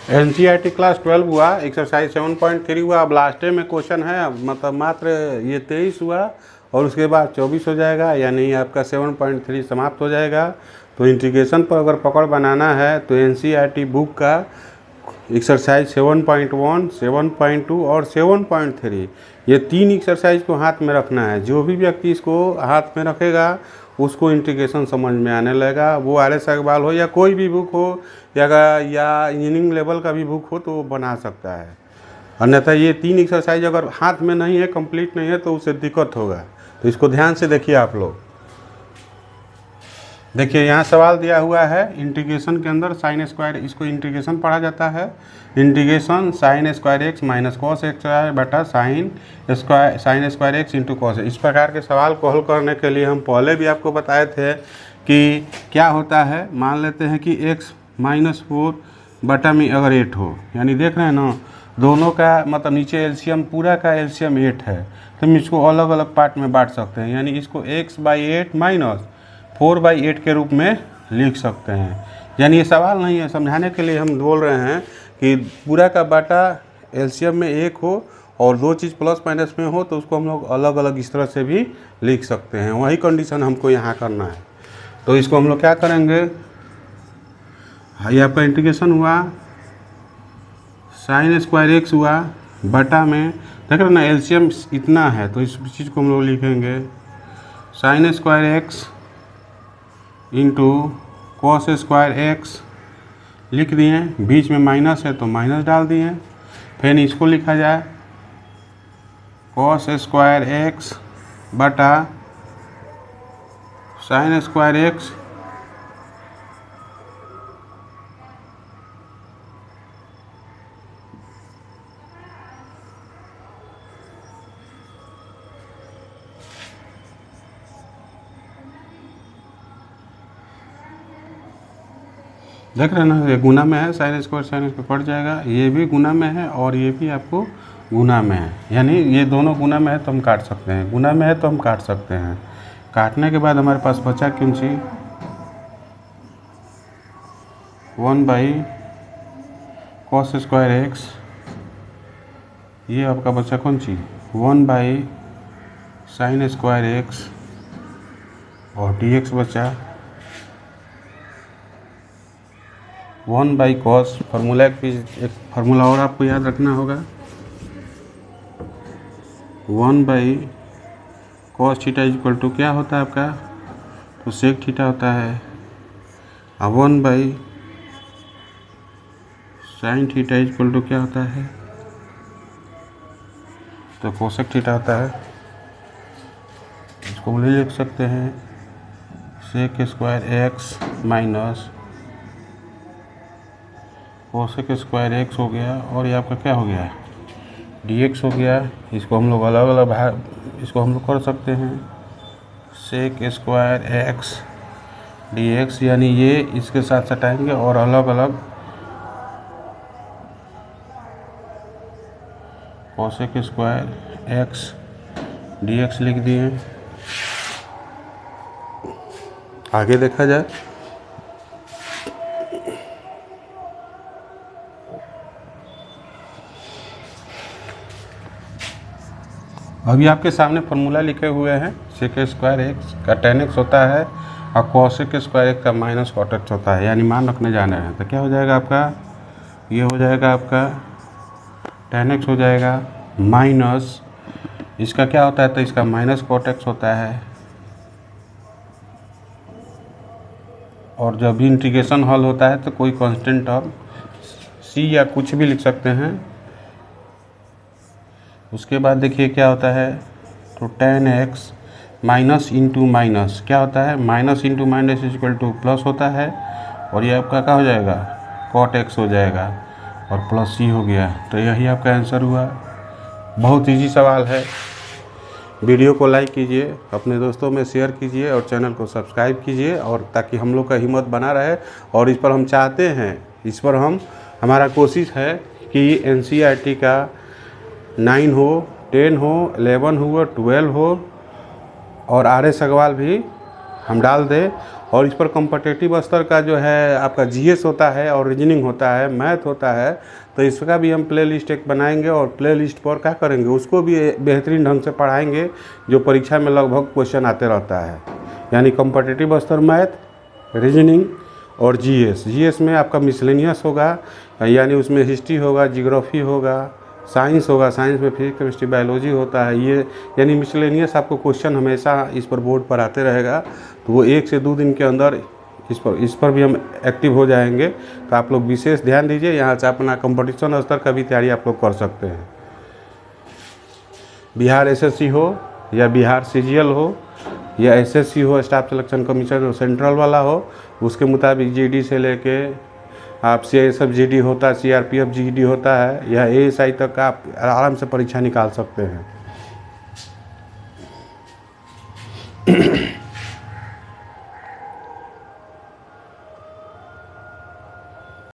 NCERT class 12 हुआ, exercise 7.3 हुआ। अब लास्ट में क्वेश्चन है, मतलब मात्र ये 23 हुआ और उसके बाद 24 हो जाएगा, यानी आपका 7.3 समाप्त हो जाएगा। तो इंटीग्रेशन पर अगर पकड़ बनाना है तो NCERT बुक का एक्सरसाइज 7.1, 7.2 और 7.3 ये 3 एक्सरसाइज को हाथ में रखना है। जो भी व्यक्ति इसको हाथ में रखेगा उसको इंटीग्रेशन समझ में आने लगेगा। वो RS अग्रवाल हो या कोई भी बुक हो या इंजीनियरिंग लेवल का भी बुक हो तो वो बना सकता है। अन्यथा ये 3 एक्सरसाइज अगर हाथ में नहीं है, कंप्लीट नहीं है, तो उससे दिक्कत होगा। तो इसको ध्यान से देखिए आप लोग। देखिए यहाँ सवाल दिया हुआ है, इंटीग्रेशन के अंदर साइन स्क्वायर, इसको इंटीग्रेशन पढ़ा जाता है। Integration sine square x minus cos x बटा sine square x into cos. इस प्रकार के सवाल को हल करने के लिए हम पहले भी आपको बताए थे कि क्या होता है। मान लेते हैं कि x -4 बटा में अगर 8 हो, यानी देख रहे हैं ना, दोनों का मतलब नीचे एलसीएम, पूरा का एलसीएम 8 है, तो हम इसको अलग अलग पार्ट में बांट सकते हैं। यानी इसको x/8 माइनस 4/8 के रूप में लिख सकते हैं। यानी ये सवाल नहीं है, समझाने के लिए हम बोल रहे हैं कि पूरा का बाटा एलसीएम में 1 हो और 2 चीज़ प्लस माइनस में हो तो उसको हम लोग अलग अलग इस तरह से भी लिख सकते हैं। वही कंडीशन हमको यहाँ करना है। तो इसको हम लोग क्या करेंगे, ये आपका इंटीग्रेशन हुआ, साइन स्क्वायर एक्स हुआ बटा में, देख रहे ना एलसीएम इतना है, तो इस चीज़ को हम लोग लिखेंगे sign square x into cos square x लिख दिए। बीच में माइनस है तो माइनस डाल दिए। फिर इसको लिखा जाए कॉस स्क्वायर एक्स बटा साइन स्क्वायर एक्स देख रहे हैं ना, ये गुना में है, साइन स्क्वायर कट जाएगा, ये भी गुना में है और ये भी आपको गुना में है। यानी ये दोनों गुना में है तो हम काट सकते हैं, गुना में है तो हम काट सकते हैं। काटने के बाद हमारे पास बचा कौन सी, 1/cos स्क्वायर एक्स, ये आपका बचा कौन सी 1/sin स्क्वायर एक्स और dx बचा 1/cos। फार्मूला एक फार्मूला और आपको याद रखना होगा, 1/cos थीटा इक्वल टू क्या होता है आपका, तो सेक थीटा होता है, और 1/sin थीटा इक्वल टू क्या होता है, तो कोसेक थीटा होता है। इसको हम लिख सकते हैं sec square x minus cosec square x हो गया, और ये आपका क्या हो गया dx हो गया। इसको हम लोग अलग अलग भाग, इसको हम लोग कर सकते हैं सेक स्क्वायर एक्स dx, यानी ये इसके साथ सटाएंगे और अलग अलग कोसेक स्क्वायर एक्स dx लिख दिए। आगे देखा जाए, अभी आपके सामने फार्मूला लिखे हुए हैं, सेक स्क्वायर एक्स का tan x होता है और कोसेक स्क्वायर एक्स का माइनस कॉट एक्स होता है, यानी मान रखने जाना है। तो क्या हो जाएगा आपका, ये हो जाएगा आपका tan x हो जाएगा माइनस, इसका क्या होता है, तो इसका माइनस कॉट एक्स होता है। और जब भी इंटीग्रेशन हल होता है तो कोई कांस्टेंट टर्म c या कुछ भी लिख सकते हैं। उसके बाद देखिए क्या होता है, तो tan x minus into minus क्या होता है, minus into minus equal two plus होता है, और ये आपका क्या हो जाएगा कॉट एक्स हो जाएगा और प्लस c हो गया। तो यही आपका आंसर हुआ। बहुत इजी सवाल है। वीडियो को लाइक कीजिए, अपने दोस्तों में शेयर कीजिए और चैनल को सब्सक्राइब कीजिए, और ताकि हम लोग का हिम्मत बना रहे। और इस पर हम चाहते हैं, इस पर हमारा कोशिश है कि NCERT का 9 हो, 10 हो, 11 हो, 12 हो और RS अग्रवाल भी हम डाल दें, और इस पर कॉम्पिटिटिव स्तर का जो है आपका जीएस होता है और रीजनिंग होता है, मैथ होता है, तो इसका भी हम प्ले लिस्ट एक बनाएंगे और प्ले लिस्ट पर क्या करेंगे, उसको भी बेहतरीन ढंग से पढ़ाएंगे जो परीक्षा में लगभग क्वेश्चन आते रहता है। यानी कॉम्पिटिटिव स्तर मैथ, रीजनिंग और जीएस में आपका मिसलेनियस होगा, यानी उसमें हिस्ट्री होगा, जियोग्राफी होगा, साइंस होगा, साइंस में फिजिक्स, केमिस्ट्री, बायोलॉजी होता है। ये यानी मिसलेनियस आपको क्वेश्चन हमेशा इस पर बोर्ड पर आते रहेगा, तो वो 1 से 2 दिन के अंदर इस पर भी हम एक्टिव हो जाएंगे। तो आप लोग विशेष ध्यान दीजिए, यहाँ से अपना कंपटीशन स्तर का भी तैयारी आप लोग कर सकते हैं। बिहार एसएससी हो या बिहार सीजीएल हो या एसएससी हो, स्टाफ सिलेक्शन कमीशन हो, सेंट्रल वाला हो, उसके मुताबिक जीडी से लेके आप सीआईएसएफ जीडी होता है, सीआरपीएफ जीडी होता है, या एएसआई तक का आप आराम से परीक्षा निकाल सकते हैं।